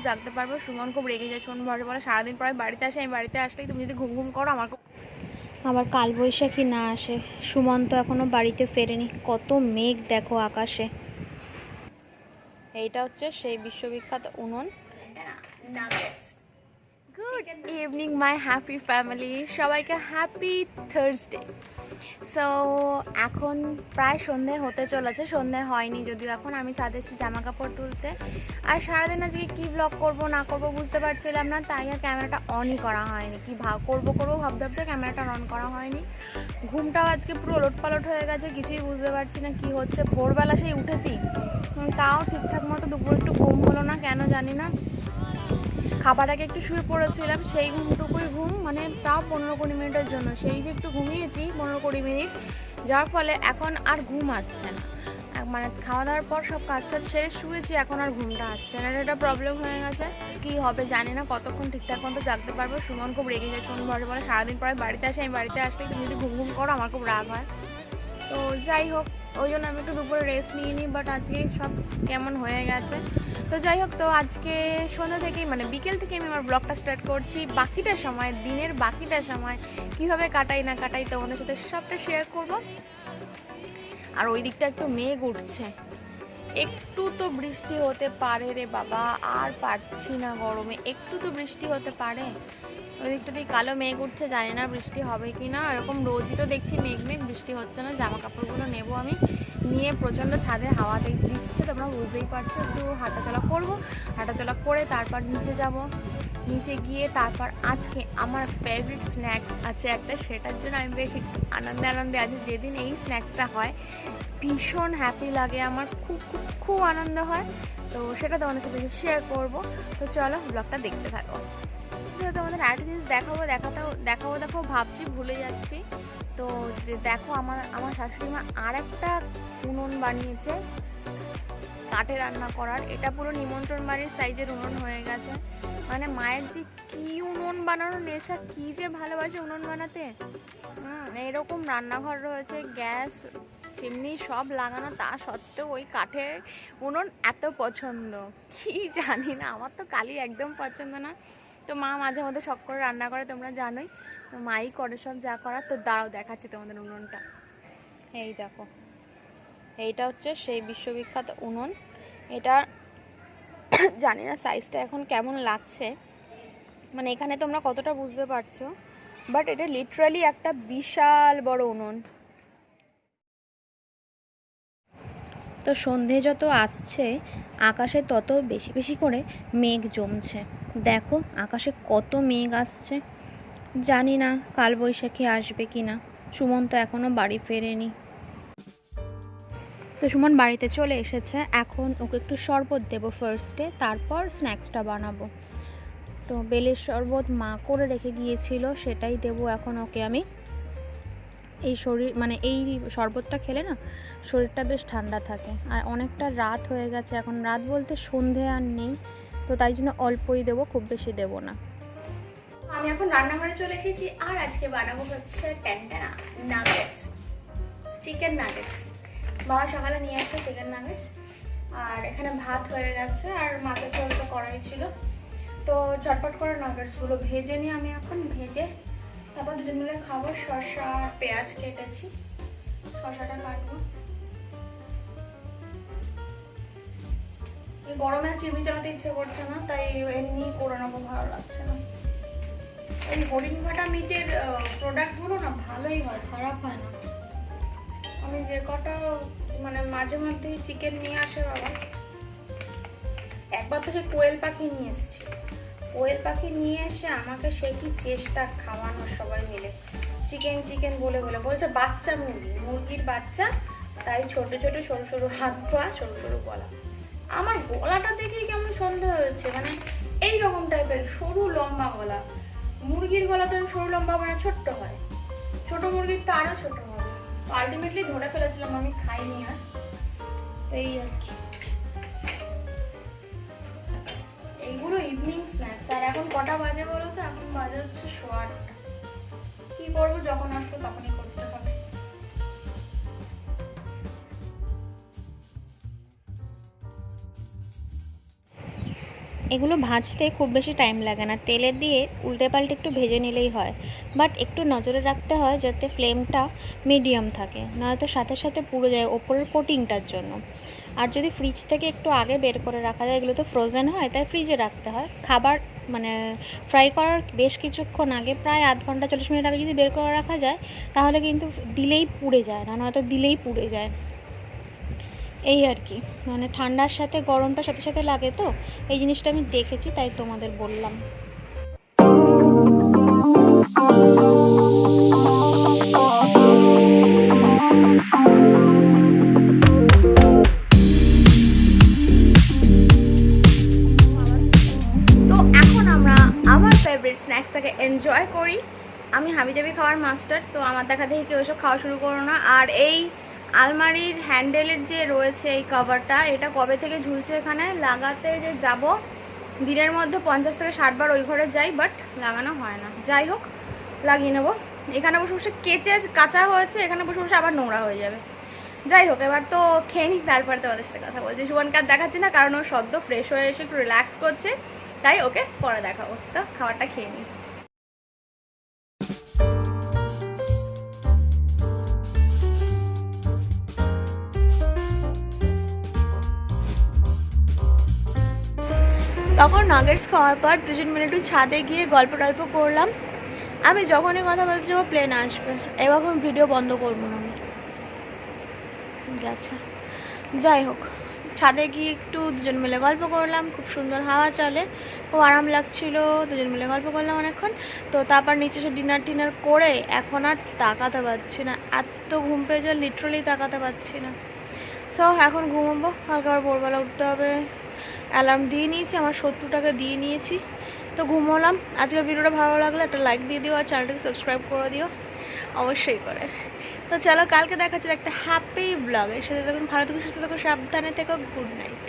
জাগতে পারবো। সুমন খুব রেগে যায়, সুমন বলে সারাদিন পরে বাড়িতে আসে, আমি বাড়িতে আসলেই তুমি যদি ঘুম ঘুম করো আবার কালবৈশাখী না আসে। সুমন্ত এখনো বাড়িতে ফেরেনি। কত মেঘ দেখো আকাশে। এইটা হচ্ছে সেই বিশ্ববিখ্যাত উনুন। Good evening my happy family, সবাইকে হ্যাপি থার্সডে। সো এখন প্রায় সন্ধে হতে চলেছে, সন্ধে হয়নি যদিও এখন। আমি ছাদে এসেছি জামা কাপড় তুলতে। আর সারাদিন আজকে কী ব্লগ করবো না করবো বুঝতে পারছিলাম না, তাই আর ক্যামেরাটা অনই করা হয়নি। কি করবো ভাবতে ভাবতে ক্যামেরাটা অন করা হয়নি। ঘুমটাও আজকে পুরো ওলটপালট হয়ে গেছে, কিছুই বুঝতে পারছি না কি হচ্ছে। ভোরবেলা সেই উঠেছি, তাও ঠিকঠাক মতো দুপুর একটু ঘুম হলো না, কেন জানি না। খাবার আগে একটু শুয়ে পড়েছিলাম, সেই ঘুমটুকুই ঘুম, মানে তাও 15-20 মিনিটের জন্য। সেই যে একটু ঘুমিয়েছি 15-20 মিনিট, যার ফলে এখন আর ঘুম আসছে না। মানে খাওয়া দাওয়ার পর সব কাজ সেরে শুয়েছি, এখন আর ঘুমটা আসছে না। এটা প্রবলেম হয়ে গেছে, কি হবে জানি না, কতক্ষণ ঠিকঠাক মতো জাগতে পারবো। সুমন খুব রেগে যায়, সুমন বলে সারাদিন পরে বাড়িতে আসে, আমি বাড়িতে আসলেই তুমি যদি ঘুম ঘুম করো আমার খুব রাগ হয়। তো যাই হোক, ওই জন্য আমি একটু দুপুরে রেস্ট নিয়ে নিই, বাট আজকে সব কেমন হয়ে গেছে। তো যাই হোক, তো আজকে সন্ধ্যা থেকেই মানে বিকেল থেকে আমি আমার ব্লগটা স্টার্ট করছি। বাকিটা সময়, দিনের বাকিটা সময় কীভাবে কাটাই না কাটাই তোমাদের সাথে সবটা শেয়ার করব। আর ওই দিকটা একটু মেঘ উঠছে, একটু তো বৃষ্টি হতে পারে রে বাবা, আর পারছি না গরমে। একটু তো বৃষ্টি হতে পারে। ওই দিকটাতেই কালো মেঘ উঠছে, জানি না বৃষ্টি হবে কি না। এরকম রোজই তো দেখছি মেঘ মেঘ, বৃষ্টি হচ্ছে না। জামা কাপড়গুলো নেবো আমি, নিয়ে প্রচণ্ড ছাদে হাওয়া দিচ্ছে, তোমরা বুঝতেই পারছো। একটু হাঁটাচলা করবো, হাঁটাচলা করে তারপর নিচে যাব। নিচে গিয়ে তারপর আজকে আমার ফেভারিট স্ন্যাক্স আছে একটা, সেটার জন্য আমি বেশ আনন্দে আছি। যেদিন এই স্ন্যাক্সটা হয় ভীষণ হ্যাপি লাগে আমার, খুব খুব খুব আনন্দ হয়। তো সেটা তোমাদের সাথে শেয়ার করবো। তো চলো ব্লগটা দেখতে থাকো। তোমাদের আরেকটা জিনিস দেখাবো ভাবছি, ভুলে যাচ্ছি। তো যে দেখো, আমার শাশুড়ি মা আর একটা উনুন বানিয়েছে কাঠে রান্না করার। এটা পুরো নিমন্ত্রণ বাড়ির সাইজের উনুন হয়ে গেছে। মানে মায়ের যে কি উনুন বানানোর নেশা, কি যে ভালোবাসে উনুন বানাতে। এরকম রান্নাঘর রয়েছে, গ্যাস চিমনি সব লাগানো, তা সত্ত্বেও ওই কাঠের উনুন এত পছন্দ, কি জানি না। আমার তো কালি একদম পছন্দ না। তো মা মাঝে মধ্যে শখ করে রান্না করে, তোমরা জানোই। তো মাই করে সব যা করার। তো দাঁড়াও দেখাচ্ছি তোমাদের উনুনটা। এই দেখো, এইটা হচ্ছে সেই বিশ্ববিখ্যাত উনুন। এটা জানি না সাইজটা এখন কেমন লাগছে, মানে এখানে তোমরা কতটা বুঝতে পারছো, বাট এটা লিটারালি একটা বিশাল বড় উনুন। তো সন্ধে যত আসছে আকাশে তত বেশি বেশি করে মেঘ জমছে। দেখো আকাশে কত মেঘ আসছে। জানি না কালবৈশাখী আসবে কি না। সুমন তো এখনও বাড়ি ফেরেনি। তো সুমন বাড়িতে চলে এসেছে, এখন ওকে একটু শরবত দেবো ফার্স্টে, তারপর স্ন্যাক্সটা বানাবো। তো বেলের শরবত মা করে রেখে গিয়েছিল, সেটাই দেবো এখন ওকে আমি। এই মানে এই শরবতটা খেলে না শরীরটা বেশ ঠান্ডা থাকে। আর অনেকটা রাত হয়ে গেছে, এখন রাত বলতে সন্ধে আর নেই, তো তাই জন্য অল্পই দেবো, খুব বেশি দেবো না। আমি এখন রান্নাঘরে চলে এসেছি, আর আজকে বানাবো হচ্ছে নাগেটস, চিকেন নাগেটস। বাবা সকালে নিয়ে আসছে চিকেন নাগেটস। আর এখানে ভাত হয়ে গেছে, আর মাছের ঝোল তো করাই ছিল। তো ঝটপট করে নাগেটসগুলো ভেজে নিয়ে আমি এখন ভেজে তারপর দুজন মিলে খাবো। শসা আর পেঁয়াজ কেটেছি, শসাটা কাটবো। এই গরমে চিনি চালাতে ইচ্ছে করছে না, তাই এমনি করে নেবো, ভালো লাগছে না। এই হরিণঘাটা মিটের প্রোডাক্টগুলো না ভালোই হয়, খারাপ হয় না। আমি যে কটা মানে মাঝে মধ্যেই চিকেন নিয়ে আসে বাবা। একবার তো সে কোয়েল পাখি নিয়ে এসেছি, কোয়েল পাখি নিয়ে এসে আমাকে সে কি চেষ্টা খাওয়ানোর, সবাই মিলে চিকেন চিকেন বলে বলে বলছে বাচ্চা মুরগির বাচ্চা, তাই ছোট ছোট সরু সরু হাত পা, সরু সরু গলা। আমার গলাটা দেখেই কেমন সন্দেহ হয়েছে, মানে এইরকম টাইপের সরু লম্বা গলা। মুরগির গলা তো সরু লম্বা মানে ছোট্ট হয়, ছোট মুরগির তো আরও ছোট হবে। আলটিমেটলি ধরে ফেলেছিলাম, আমি খাইনি আর। তো এই আর কি, এইগুলো ইভিনিং স্ন্যাক্স। আর এখন কটা বাজে বলো তো? এখন বাজে হচ্ছে 8:15। কি করবো, যখন আসবো তখনই করতে হবে। এগুলো ভাজতে খুব বেশি টাইম লাগে না, তেলে দিয়ে উল্টে পাল্টে একটু ভেজে নিলেই হয়। বাট একটু নজরে রাখতে হয় যাতে ফ্লেমটা মিডিয়াম থাকে, নয়তো সাথে সাথে পুড়ে যায় ওপরের কোটিংটার জন্য। আর যদি ফ্রিজ থেকে একটু আগে বের করে রাখা যায়, এগুলো তো ফ্রোজেন হয় তাই ফ্রিজে রাখতে হয়। খাবার মানে ফ্রাই করার বেশ কিছুক্ষণ আগে, প্রায় আধ ঘন্টা 40 মিনিট আগে যদি বের করে রাখা যায় তাহলে কিন্তু দিলেই পুড়ে যায় না, নয়তো দিলেই পুড়ে যায়। এই আর কি, মানে ঠান্ডার সাথে গরমটা সাথে সাথে লাগে, তো এই জিনিসটা আমি দেখেছি তাই তোমাদের বললাম। তো এখন আমরা আমার ফেভারিট স্ন্যাক্সটাকে এনজয় করি। আমি হাবিজাবি খাওয়ার মাস্টার, তো আমার দেখা দেখি কেউ এসব খাওয়া শুরু করো না। আর এই আলমারির হ্যান্ডেলের যে রয়েছে এই কভারটা, এটা কবে থেকে ঝুলছে এখানে, লাগাতে যে যাব দিনের মধ্যে 50 থেকে 60 বার ওই ঘরে যাই, বাট লাগানো হয় না। যাই হোক, লাগিয়ে নেবো। এখানে বসে বসে কাঁচা হয়েছে, এখানে বসে বসে আবার নোংরা হয়ে যাবে। যাই হোক, এবার তো খেয়ে নিই, তারপরে তো ওদের সাথে কথা বলছি। সুবনকে আর দেখাচ্ছি না, কারণ ও সদ্য ফ্রেশ হয়ে এসে একটু রিল্যাক্স করছে, তাই ওকে পরে দেখাবো। তো খাবারটা খেয়ে নিই। তখন নাগেটস খাওয়ার পর দুজন মিলে একটু ছাদে গিয়ে গল্প টল্প করলাম। আমি যখনই কথা বলতে যাবো প্লেন আসবে, এবার ভিডিও বন্ধ করবো না আমি। আচ্ছা, যাই হোক, ছাদে গিয়ে একটু দুজন মিলে গল্প করলাম, খুব সুন্দর হাওয়া চলে, খুব আরাম লাগছিল, দুজন মিলে গল্প করলাম অনেকক্ষণ। তো তারপর নিচে এসে ডিনার করে এখন আর তাকাতে পারছি না, এত ঘুম পেয়ে যায়, লিটারালি তাকাতে পারছি না। সো এখন ঘুমাবো, কালকে আবার ভোরবেলা উঠতে হবে। অ্যালার্ম দিয়ে নিয়েছি, আমার 70টাকে দিয়ে নিয়েছি, তো ঘুমোলাম। আজকের ভিডিওটা ভালো লাগলে একটা লাইক দিয়ে দিও, আর চ্যানেলটাকে সাবস্ক্রাইব করে দিও অবশ্যই করে। তো চলো, কালকে দেখা হচ্ছে একটা হ্যাপি ব্লগের সাথে। তখন ভালো থেকো, সুস্থ থেকো, সাবধানে থেকো, গুড নাইট।